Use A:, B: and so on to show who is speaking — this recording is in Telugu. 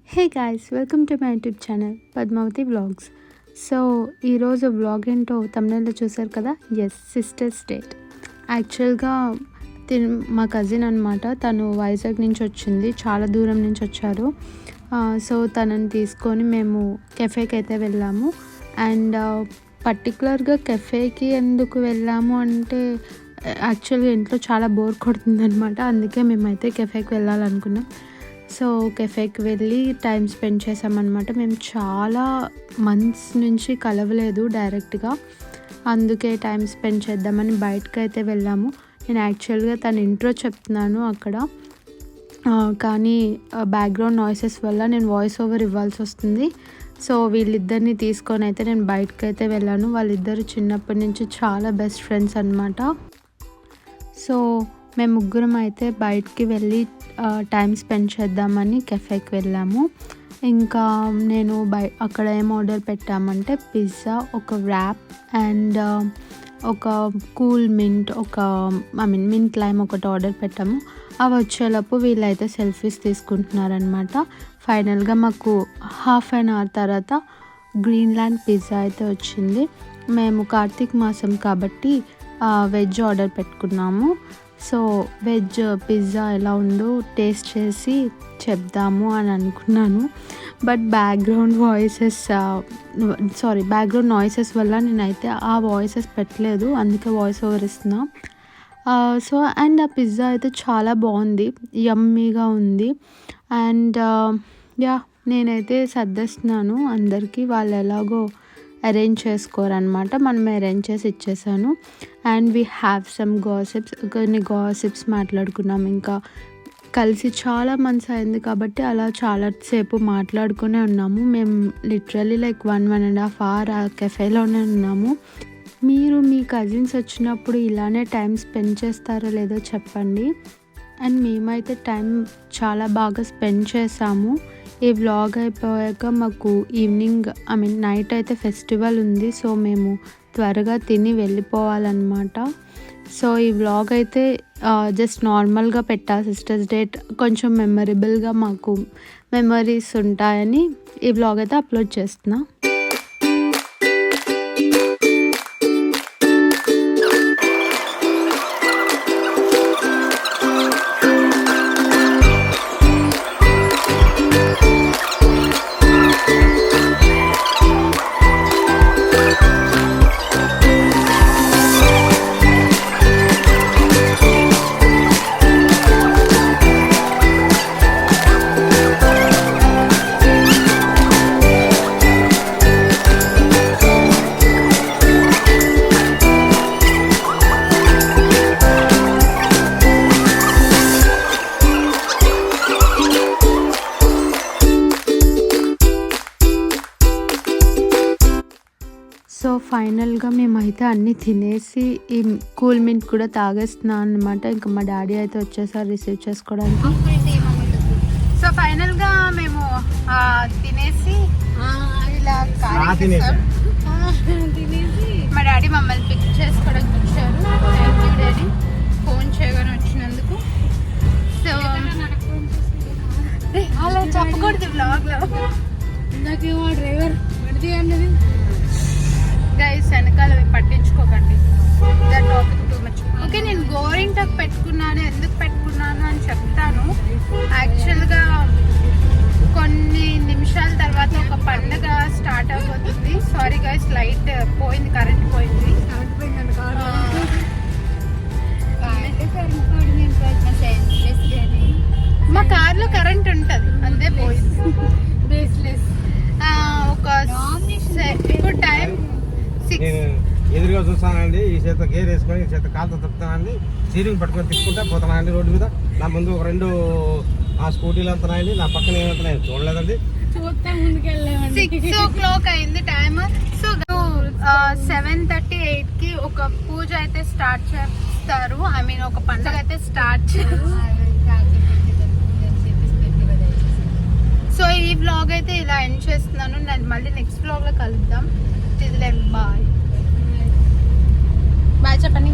A: Hey guys, welcome to my YouTube channel Padmavati vlogs. So ఈరోజు వ్లాగ్ ఏంటో తమిళలో చూసారు కదా. Yes, sisters date. యాక్చువల్గా మా కజిన్ అనమాట. తను వైజాగ్ నుంచి వచ్చింది, చాలా దూరం నుంచి వచ్చారు. సో తనని తీసుకొని మేము కెఫేకి అయితే వెళ్ళాము. అండ్ పర్టికులర్గా కెఫేకి ఎందుకు వెళ్ళాము అంటే యాక్చువల్గా ఇంట్లో చాలా బోర్ కొడుతుందనమాట. అందుకే మేమైతే కెఫేకి వెళ్ళాలనుకున్నాం. సో కెఫేకి వెళ్ళి టైం స్పెండ్ చేసామన్నమాట. మేము చాలా మంత్స్ నుంచి కలవలేదు డైరెక్ట్గా, అందుకే టైం స్పెండ్ చేద్దామని బయటకు అయితే వెళ్ళాము. నేను యాక్చువల్గా తన ఇంట్రో చెప్తున్నాను అక్కడ, కానీ బ్యాక్గ్రౌండ్ నాయిసెస్ వల్ల నేను వాయిస్ ఓవర్ ఇవ్వాల్సి వస్తుంది. సో వీళ్ళిద్దరిని తీసుకొని అయితే నేను బయటకు అయితే వెళ్ళాను. వాళ్ళిద్దరు చిన్నప్పటి నుంచి చాలా బెస్ట్ ఫ్రెండ్స్ అనమాట. సో మేము ముగ్గురం అయితే బయటికి వెళ్ళి టైం స్పెండ్ చేద్దామని కెఫేకి వెళ్ళాము. ఇంకా నేను అక్కడ ఏం ఆర్డర్ పెట్టామంటే పిజ్జా, ఒక ర్యాప్ అండ్ ఒక కూల్ మింట్, మింట్ లైమ్ ఒకటి ఆర్డర్ పెట్టాము. అవి వచ్చేలోపు వీళ్ళైతే సెల్ఫీస్ తీసుకుంటున్నారనమాట. ఫైనల్గా మాకు హాఫ్ అన్ అవర్ తర్వాత గ్రీన్లాండ్ పిజ్జా అయితే వచ్చింది. మేము కార్తీక మాసం కాబట్టి వెజ్ ఆర్డర్ పెట్టుకున్నాము. సో వెజ్ పిజ్జా ఎలా ఉందో టేస్ట్ చేసి చెప్దాము అని అనుకున్నాను. బట్ బ్యాక్గ్రౌండ్ నాయిసెస్ వల్ల నేనైతే ఆ వాయిసెస్ పెట్టలేదు, అందుకే వాయిస్ ఓవర్ ఇస్తున్నా. సో అండ్ ఆ పిజ్జా అయితే చాలా బాగుంది, యమ్మీగా ఉంది. అండ్ నేనైతే సర్దేస్తున్నాను అందరికీ. వాళ్ళు ఎలాగో అరేంజ్ చేసుకోరనమాట, మనం అరేంజ్ చేసి ఇచ్చేసాను. అండ్ వీ హ్యావ్ సమ్ కొన్ని గాసిప్స్ మాట్లాడుకున్నాం. ఇంకా కలిసి చాలా మంత్స్ అయింది కాబట్టి అలా చాలాసేపు మాట్లాడుకునే ఉన్నాము. మేము లిటరలీ లైక్ 1.5 hours ఆ కెఫేలోనే ఉన్నాము. మీరు మీ కజిన్స్ వచ్చినప్పుడు ఇలానే టైం స్పెండ్ చేస్తారో లేదో చెప్పండి. అండ్ మేమైతే టైం చాలా బాగా స్పెండ్ చేసాము. ఈ వ్లాగ్ అయిపోయాక మాకు ఈవినింగ్ నైట్ అయితే ఫెస్టివల్ ఉంది. సో మేము త్వరగా తిని వెళ్ళిపోవాలన్నమాట. సో ఈ వ్లాగ్ అయితే జస్ట్ నార్మల్గా పెట్టా. సిస్టర్స్ డేట్ కొంచెం మెమరబుల్గా మాకు మెమరీస్ ఉంటాయని ఈ వ్లాగ్ అయితే అప్లోడ్ చేస్తున్నా. సో ఫైనల్గా మేమైతే అన్నీ తినేసి ఈ కూల్ మింట్ కూడా తాగేస్తున్నాం అనమాట. ఇంకా మా డాడీ అయితే వచ్చేసారి రిసీవ్ చేసుకోవడానికి. సో ఫైనల్గా మేము తినేసి ఇలా మా డాడీ మమ్మల్ని పిక్ చేసుకోవడానికి వచ్చారు. థ్యాంక్ యూ డాడీ, ఫోన్ చేయగానే వచ్చినందుకు. సో అలా చెప్పకూడదు బ్లాగ్లో. నాకేమో డ్రైవర్ అన్నది గైస్, వెనకాల పట్టించుకోకండి, that topic too much. Okay, నేను గోరింటాకు పెట్టుకున్నాను, ఎందుకు పెట్టుకున్నాను అని చెప్తాను. యాక్చువల్గా కొన్ని నిమిషాల తర్వాత ఒక పండుగ స్టార్ట్ అయిపోతుంది. సారీ గైస్, లైట్ పోయింది, కరెంట్ పోయింది. మా కార్లో కరెంట్ ఉంటుంది, అంతే పోయింది. ఇప్పుడు టైం
B: నేను ఎదురుగా చూస్తానండి. ఈ చేత గేర్ వేసుకొని ఈ చేత కాలుతో తిప్పుతానండి, స్టీరింగ్ పట్టుకొని తిప్పుకుంటా పోతానండి రోడ్డు మీద. నా ముందు ఒక 2 స్కూటీలు వెళ్తున్నాయండి, నా పక్కన ఏమవుతున్నాయి చూడలేదండి.
A: 6 o'clock అయింది టైమ్. సో 7:38కి ఒక పూజ అయితే స్టార్ట్ చేస్తారు. ఒక పండుగ అయితే స్టార్ట్ చేస్తారు. సో ఈ వ్లాగ్ అయితే ఇలా ఎండ్ చేస్తున్నాను. నేను మళ్ళీ నెక్స్ట్ వ్లాగ్ లో కలుద్దాం. బాయ్ బాయ్ చెప్పండి.